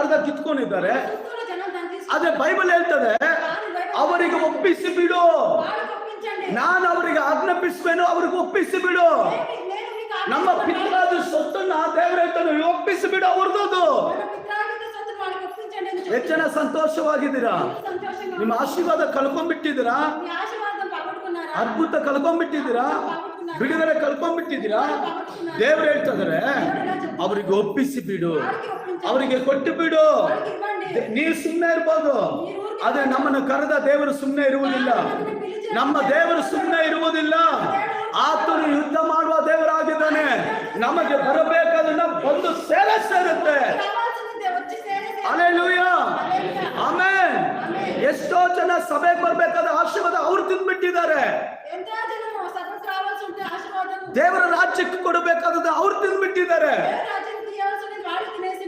ಜಾಗದಾಗ ಕಿತ್ಕೊಂಡಿದ್ದಾರೆ. ಅದೇ ಬೈಬಲ್ ಹೇಳ್ತದೆ, ಅವರಿಗೆ ಒಪ್ಪಿಸಿ ಬಿಡು, ನಾನು ಅವರಿಗೆ ಆಜ್ಞಾಪಿಸುವೆನು, ಅವ್ರಿಗೆ ಒಪ್ಪಿಸಿ ಬಿಡು. ನಮ್ಮ ಪಿತ್ರಾದ ಸೊತ್ತನ್ನ ದೇವರು ಹೇಳ್ತಾನೆ, ಒಪ್ಪಿಸಿ ಬಿಡು ಅವ್ರದ್ದು. ಎಷ್ಟು ಜನ ಸಂತೋಷವಾಗಿದ್ದೀರಾ? ನಿಮ್ಮ ಆಶೀರ್ವಾದ ಕಳ್ಕೊಂಡ್ಬಿಟ್ಟಿದ್ದೀರಾ? ಅದ್ಭುತ ಕಳ್ಕೊಂಡ್ಬಿಟ್ಟಿದ್ದೀರಾ? ಬಿಡುಗಡೆ ಕಳ್ಕೊಂಡ್ಬಿಟ್ಟಿದ್ದೀರಾ? ದೇವರು ಹೇಳ್ತಿದ್ದಾರೆ, ಅವರಿಗೆ ಒಪ್ಪಿಸಿ ಬಿಡು, ಅವರಿಗೆ ಕೊಟ್ಟು ಬಿಡು. ನೀವು ಸುಮ್ಮನೆ ಇರ್ಬೋದು, ಆದ್ರೆ ನಮ್ಮನ್ನು ಕರೆದ ದೇವರು ಸುಮ್ಮನೆ ಇರುವುದಿಲ್ಲ. ನಮ್ಮ ದೇವರು ಸುಮ್ಮನೆ ಇರುವುದಿಲ್ಲ. ಆತನು ಯುದ್ಧ ಮಾಡುವ ದೇವರಾಗಿದ್ದಾನೆ. ನಮಗೆ ಬರಬೇಕಾದ್ರೆ ಬಂದು ಸೇರುತ್ತೆ.